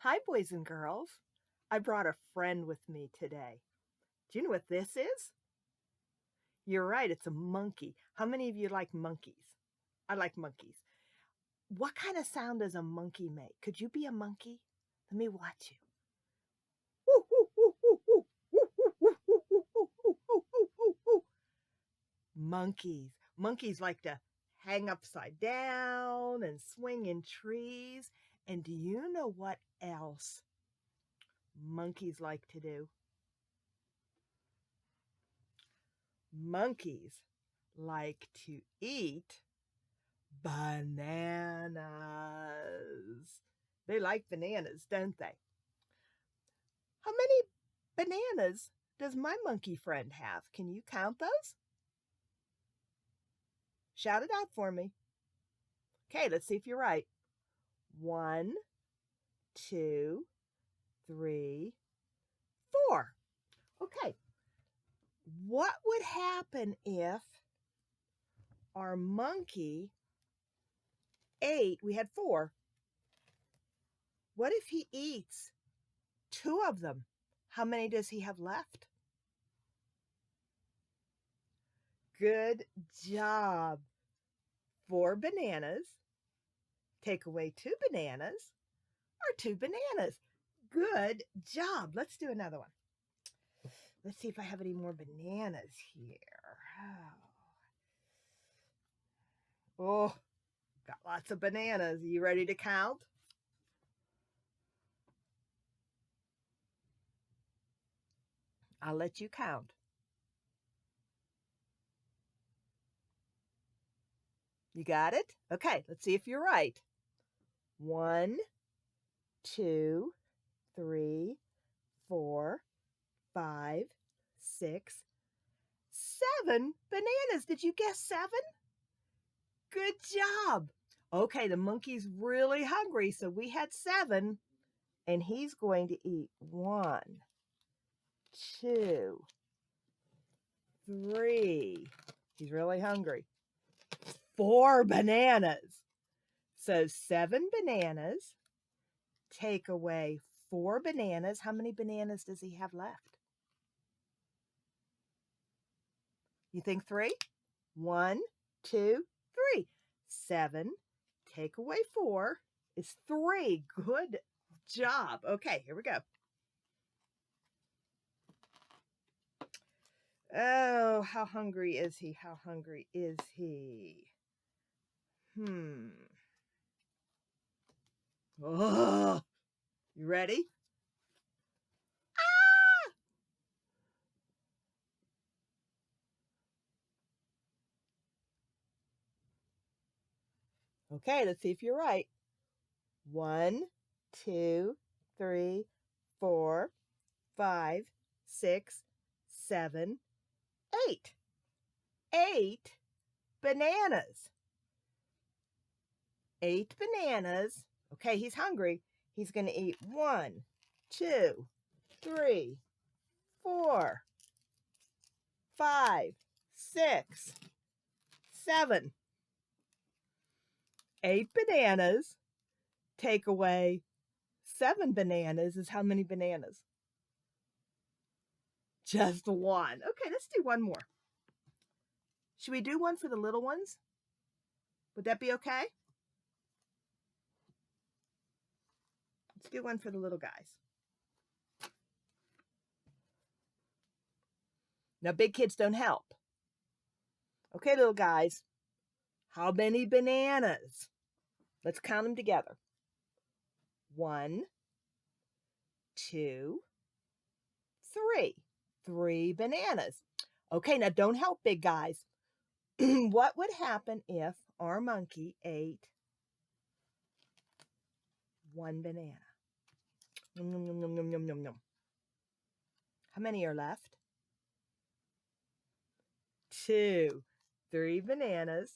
Hi, boys and girls. I brought a friend with me today. Do you know what this is? You're right, it's a monkey. How many of you like monkeys? I like monkeys. What kind of sound does a monkey make? Could you be a monkey? Let me watch you. Monkeys. Monkeys like to hang upside down and swing in trees. And do you know what else monkeys like to do? Monkeys like to eat bananas. They like bananas, don't they? How many bananas does my monkey friend have? Can you count those? Shout it out for me. Okay, let's see if you're right. 1, 2, 3, 4. Okay. What would happen if our monkey ate? We had 4. What if he eats 2 of them? How many does he have left? Good job. 4 bananas. Take away 2 bananas or 2 bananas. Good job. Let's do another one. Let's see if I have any more bananas here. Oh, got lots of bananas. Are you ready to count? I'll let you count. You got it? Okay, let's see if you're right. 1, 2, 3, 4, 5, 6, 7 bananas. Did you guess 7? Good job. Okay, the monkey's really hungry, so we had 7, and he's going to eat 1, 2, 3. He's really hungry. 4 bananas. So 7 bananas. Take away 4 bananas. How many bananas does he have left? You think 3? 1, 2, 3. 7. Take away 4 is 3. Good job. Okay, here we go. Oh, how hungry is he? How hungry is he? Oh, you ready? Ah! Okay, let's see if you're right. 1, 2, 3, 4, 5, 6, 7, 8. 8 bananas. 8 bananas. Okay, he's hungry. He's going to eat 1, 2, 3, 4, 5, 6, 7. 8 bananas. Take away 7 bananas is how many bananas? Just 1. Okay, let's do one more. Should we do one for the little ones? Would that be okay? Let's do one for the little guys. Now, big kids don't help. Okay, little guys, how many bananas? Let's count them together. 1, 2, 3. 3 bananas. Okay, now don't help, big guys. What would happen if our monkey ate 1 banana? Nom, nom, nom, nom, nom, nom, nom. How many are left? 2. 3 bananas.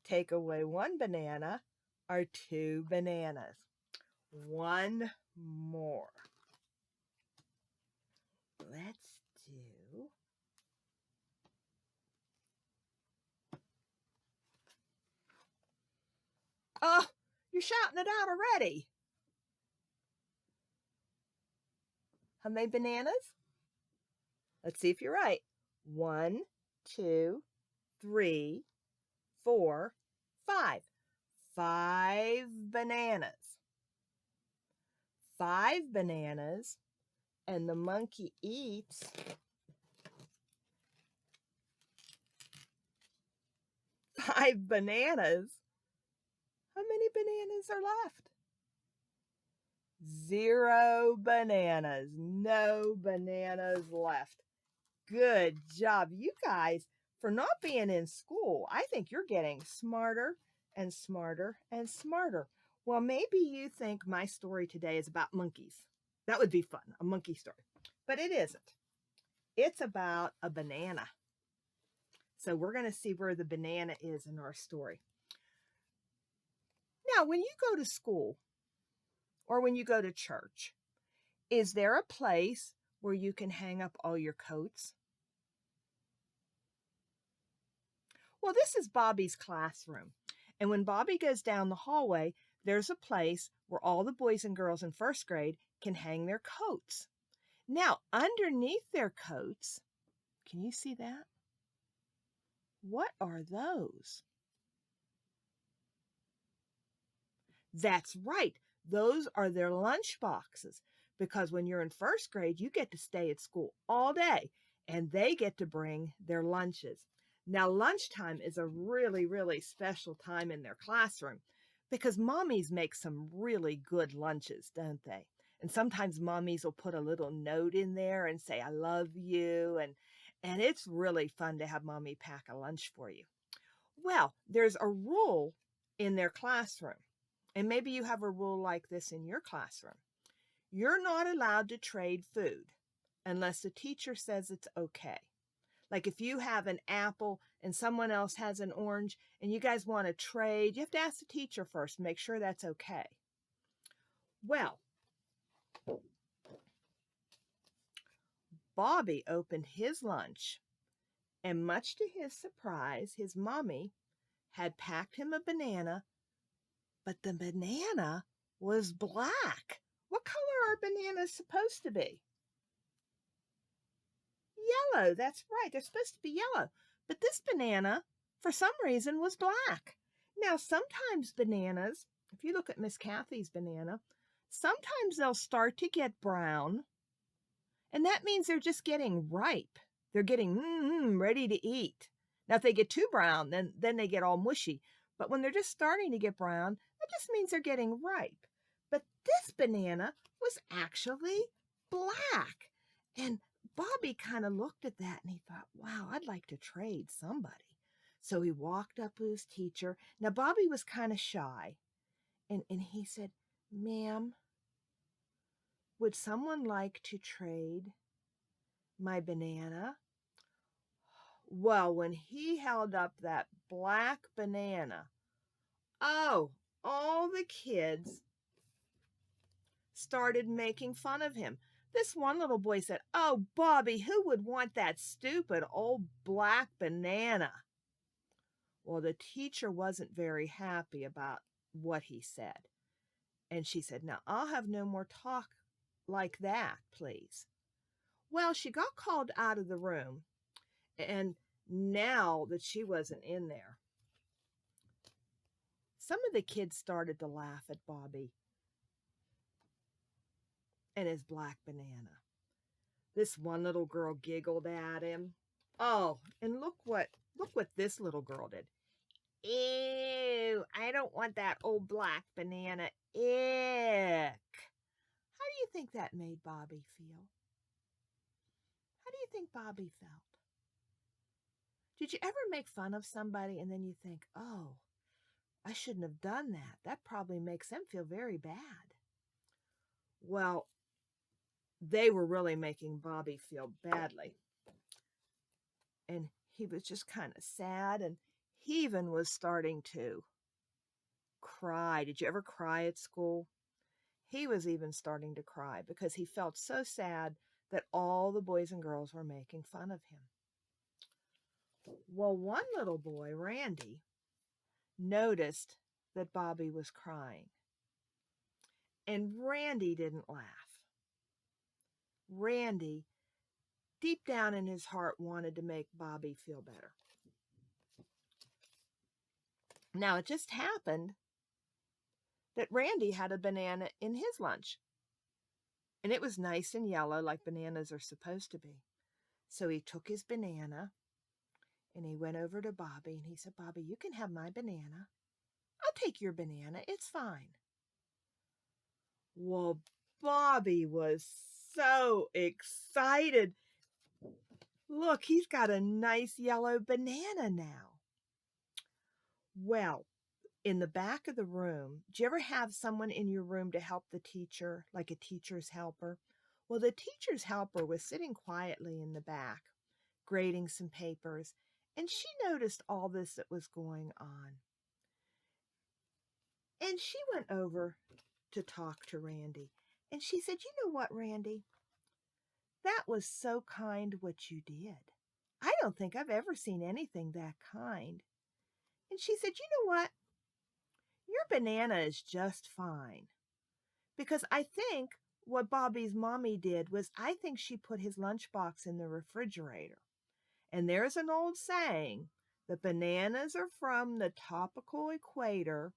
Take away 1 banana are 2 bananas. One more. Let's do Oh, you're shouting it out already. How many bananas? Let's see if you're right. 1, 2, 3, 4, 5. 5 bananas. 5 bananas, and the monkey eats 5 bananas. How many bananas are left? 0 bananas. No bananas left. Good job, you guys, for not being in school. I think you're getting smarter and smarter and smarter. Well, maybe you think my story today is about monkeys. That would be fun, a monkey story. But it isn't. It's about a banana. So we're going to see where the banana is in our story. Now, when you go to school or when you go to church, is there a place where you can hang up all your coats? Well, this is Bobby's classroom. And when Bobby goes down the hallway, there's a place where all the boys and girls in first grade can hang their coats. Now, underneath their coats, can you see that? What are those? That's right. Those are their lunch boxes, because when you're in first grade, you get to stay at school all day and they get to bring their lunches. Now, lunchtime is a really, really special time in their classroom because mommies make some really good lunches, don't they? And sometimes mommies will put a little note in there and say, I love you. And it's really fun to have mommy pack a lunch for you. Well, there's a rule in their classroom. And maybe you have a rule like this in your classroom. You're not allowed to trade food unless the teacher says it's okay. Like if you have an apple and someone else has an orange and you guys want to trade, you have to ask the teacher first, make sure that's okay. Well, Bobby opened his lunch, and much to his surprise, his mommy had packed him a banana, but the banana was black. What color are bananas supposed to be? Yellow. That's right. They're supposed to be yellow. But this banana, for some reason, was black. Now, sometimes bananas, if you look at Miss Kathy's banana, sometimes they'll start to get brown, and that means they're just getting ripe. They're getting ready to eat. Now, if they get too brown, then they get all mushy. But when they're just starting to get brown, that just means they're getting ripe. But this banana was actually black. And Bobby kind of looked at that and he thought, wow, I'd like to trade somebody. So he walked up to his teacher. Now, Bobby was kind of shy. And he said, ma'am, would someone like to trade my banana? Well, when he held up that black banana, oh, all the kids started making fun of him. This one little boy said, oh, Bobby, who would want that stupid old black banana? Well, the teacher wasn't very happy about what he said. And she said, now, I'll have no more talk like that, please. Well, she got called out of the room. And now that she wasn't in there, some of the kids started to laugh at Bobby and his black banana. This one little girl giggled at him. Oh, and look what this little girl did. Ew, I don't want that old black banana. Ick. How do you think that made Bobby feel? How do you think Bobby felt? Did you ever make fun of somebody and then you think, oh, I shouldn't have done that. That probably makes them feel very bad. Well, they were really making Bobby feel badly. And he was just kind of sad, and he even was starting to cry. Did you ever cry at school? He was even starting to cry because he felt so sad that all the boys and girls were making fun of him. Well, one little boy, Randy, noticed that Bobby was crying. And Randy didn't laugh. Randy, deep down in his heart, wanted to make Bobby feel better. Now, it just happened that Randy had a banana in his lunch, and it was nice and yellow like bananas are supposed to be. So he took his banana and he went over to Bobby and he said, Bobby, you can have my banana. I'll take your banana. It's fine. Well, Bobby was so excited. Look, he's got a nice yellow banana now. Well, in the back of the room, do you ever have someone in your room to help the teacher, like a teacher's helper? Well, the teacher's helper was sitting quietly in the back, grading some papers, and she noticed all this that was going on. And she went over to talk to Randy. And she said, you know what, Randy? That was so kind what you did. I don't think I've ever seen anything that kind. And she said, you know what? Your banana is just fine. Because I think what Bobby's mommy did was I think she put his lunchbox in the refrigerator. And there's an old saying, the bananas are from the tropical equator,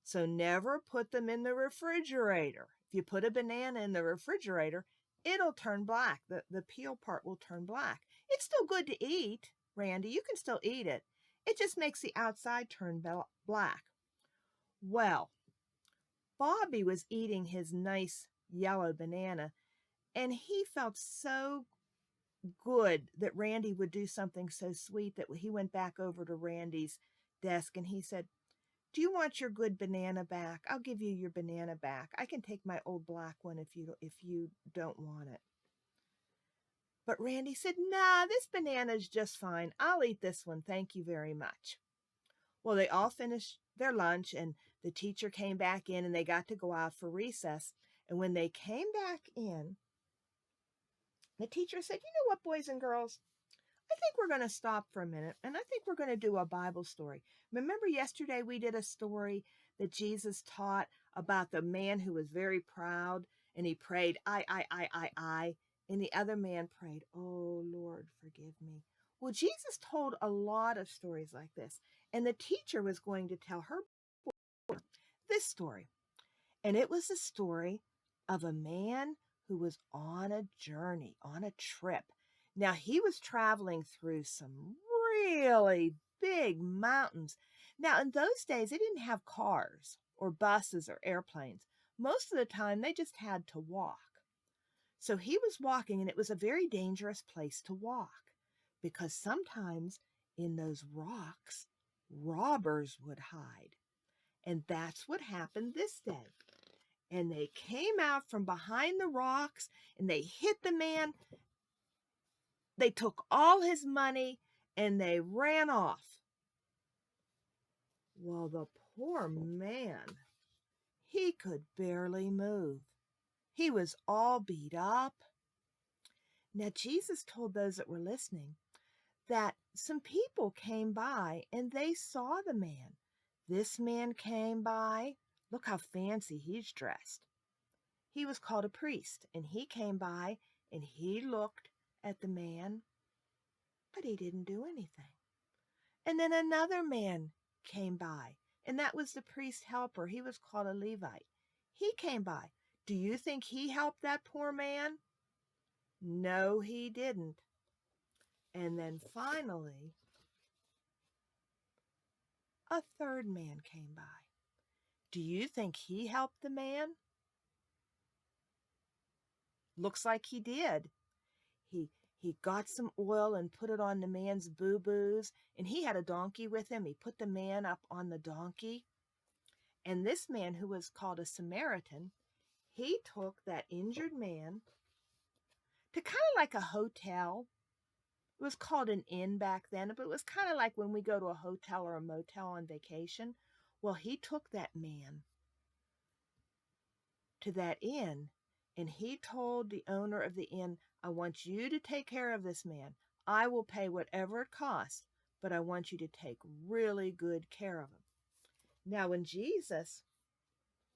so never put them in the refrigerator. If you put a banana in the refrigerator, it'll turn black. The peel part will turn black. It's still good to eat, Randy. You can still eat it. It just makes the outside turn black. Well, Bobby was eating his nice yellow banana, and he felt so good that Randy would do something so sweet that he went back over to Randy's desk and he said, do you want your good banana back? I'll give you your banana back. I can take my old black one if you don't want it. But Randy said, nah, this banana is just fine. I'll eat this one. Thank you very much. Well, they all finished their lunch and the teacher came back in and they got to go out for recess. And when they came back in, the teacher said, you know what, boys and girls? I think we're going to stop for a minute, and I think we're going to do a Bible story. Remember yesterday we did a story that Jesus taught about the man who was very proud, and he prayed, I, and the other man prayed, oh, Lord, forgive me. Well, Jesus told a lot of stories like this, and the teacher was going to tell her this story. And it was the story of a man who was on a journey, on a trip. Now, he was traveling through some really big mountains. Now, in those days, they didn't have cars or buses or airplanes. Most of the time, they just had to walk. So he was walking, and it was a very dangerous place to walk because sometimes in those rocks, robbers would hide. And that's what happened this day. And they came out from behind the rocks and they hit the man. They took all his money and they ran off. Well, the poor man, he could barely move. He was all beat up. Now, Jesus told those that were listening that some people came by and they saw the man. This man came by. Look how fancy he's dressed. He was called a priest, and he came by and he looked at the man, but he didn't do anything. And then another man came by, and that was the priest helper. He was called a Levite. He came by. Do you think he helped that poor man? No, he didn't. And then finally, a third man came by. Do you think he helped the man? Looks like he did. He got some oil and put it on the man's boo-boos, and he had a donkey with him. He put the man up on the donkey. And this man, who was called a Samaritan, he took that injured man to kind of like a hotel. It was called an inn back then, but it was kind of like when we go to a hotel or a motel on vacation. Well, he took that man to that inn, and he told the owner of the inn, I want you to take care of this man. I will pay whatever it costs, but I want you to take really good care of him. Now, when Jesus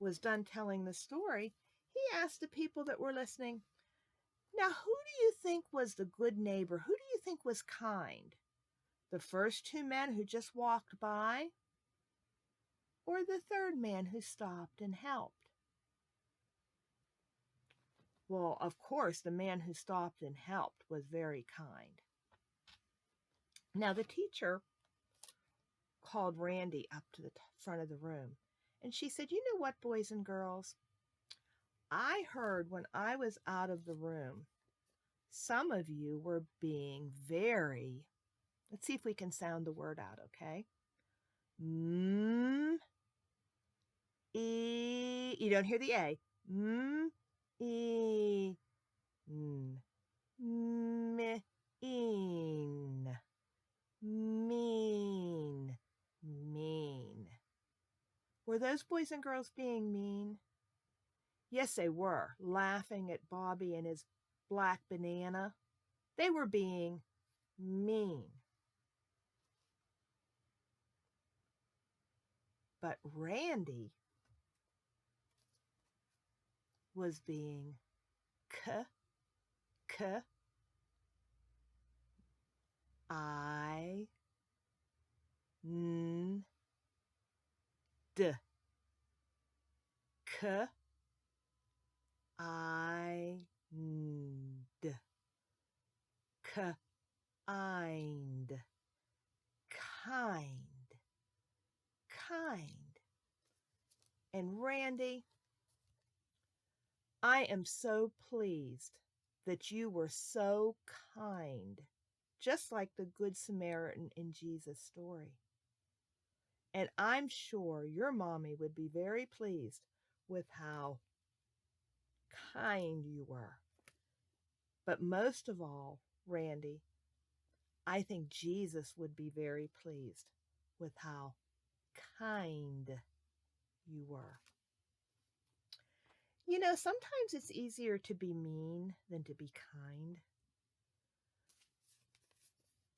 was done telling the story, he asked the people that were listening, Now, who do you think was the good neighbor? Who do you think was kind? The first two men who just walked by, or the third man who stopped and helped? Well, of course, the man who stopped and helped was very kind. Now, the teacher called Randy up to the front of the room, and she said, "You know what, boys and girls? I heard when I was out of the room, some of you were being very," let's see if we can sound the word out, okay? You don't hear the A. E, n, mean, mean. Were those boys and girls being mean? Yes, they were, laughing at Bobby and his black banana. They were being mean. But Randy was being k, I, n, d. K, I, n, d. Kind. Kind. Kind. And Randy, I am so pleased that you were so kind, just like the Good Samaritan in Jesus' story. And I'm sure your mommy would be very pleased with how kind you were. But most of all, Randy, I think Jesus would be very pleased with how kind you were. You know, sometimes it's easier to be mean than to be kind.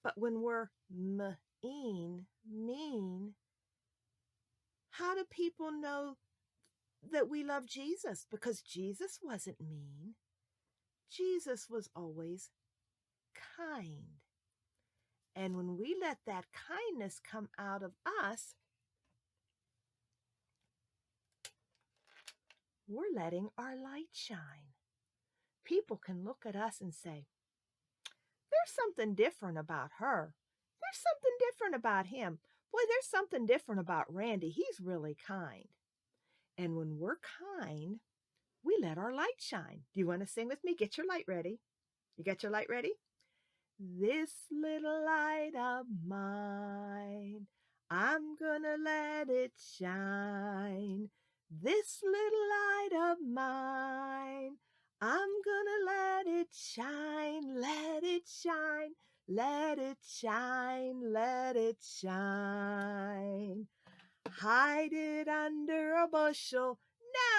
But when we're mean, how do people know that we love Jesus? Because Jesus wasn't mean. Jesus was always kind. And when we let that kindness come out of us, we're letting our light shine. People can look at us and say, "There's something different about her. There's something different about him. Boy, there's something different about Randy. He's really kind." And when we're kind, we let our light shine. Do you want to sing with me? Get your light ready. You got your light ready? This little light of mine, I'm gonna let it shine. This little light of mine, I'm gonna let it shine, let it shine, let it shine, let it shine. Hide it under a bushel.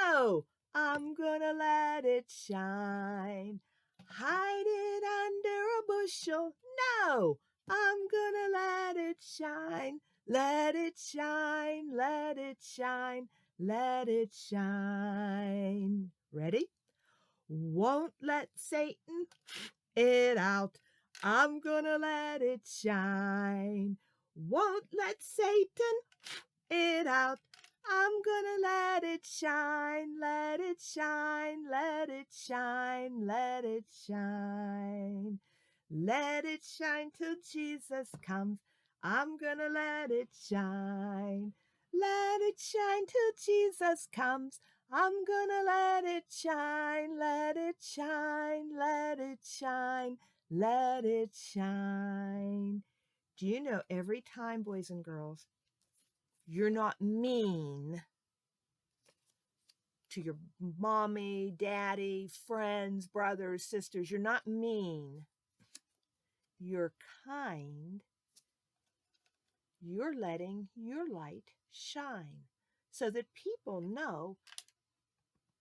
No, I'm gonna let it shine. Hide it under a bushel. No, I'm gonna let it shine. Let it shine, let it shine, let it shine. Ready? Won't let Satan it out. I'm gonna let it shine. Won't let Satan it out. I'm gonna let it shine, let it shine, let it shine, let it shine. Let it shine till Jesus comes. I'm gonna let it shine. Let it shine till Jesus comes. I'm gonna let it shine, let it shine, let it shine, let it shine. Do you know every time, boys and girls, you're not mean to your mommy, daddy, friends, brothers, sisters. You're not mean. You're kind. You're letting your light shine so that people know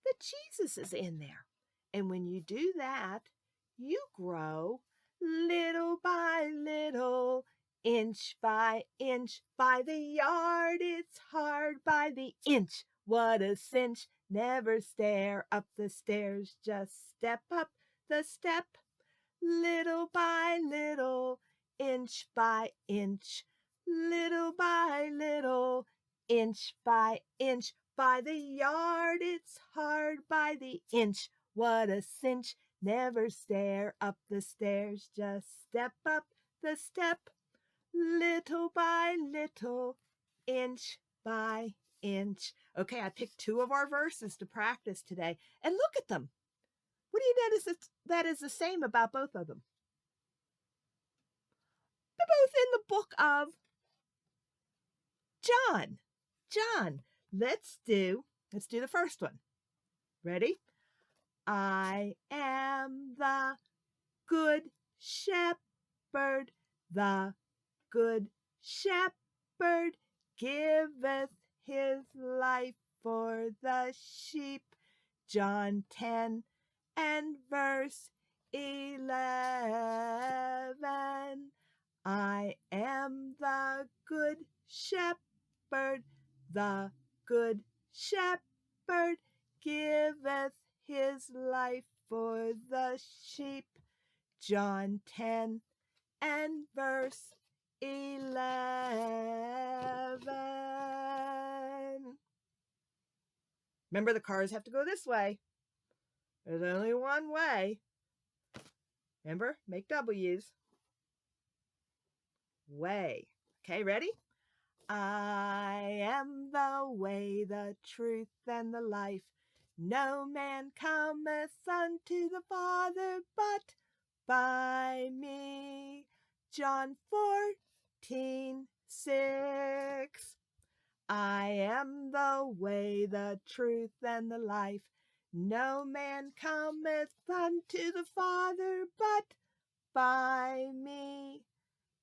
that Jesus is in there. And when you do that, you grow little by little, inch by the yard. It's hard by the inch. What a cinch. Never stare up the stairs. Just step up the step. Little by little, inch by inch, little by little, inch by inch. By the yard it's hard, by the inch what a cinch. Never stare up the stairs, just step up the step. Little by little, inch by inch. Okay, I picked 2 of our verses to practice today, and look at them. What do you notice that is the same about both of them? They're both in the book of John. John, let's do the first one. Ready? I am the good shepherd, the good shepherd giveth his life for the sheep. John 10 and verse 11. I am the good shepherd, the good shepherd giveth his life for the sheep. John 10 and verse 11. Remember, the cars have to go this way. There's only one way. Remember, make W's. Way. Okay, ready? I am the way, the truth, and the life. No man cometh unto the Father but by me. John 14:6. I am the way, the truth, and the life. No man cometh unto the Father but by me.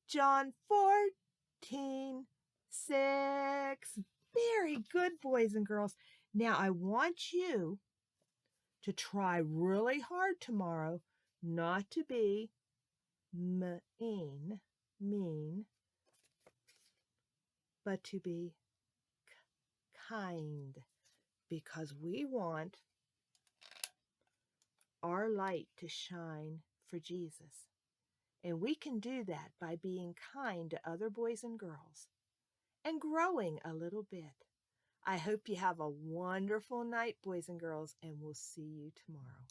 John 14:6. Very good, boys and girls. Now, I want you to try really hard tomorrow not to be mean, but to be kind, because we want our light to shine for Jesus. And we can do that by being kind to other boys and girls and growing a little bit. I hope you have a wonderful night, boys and girls, and we'll see you tomorrow.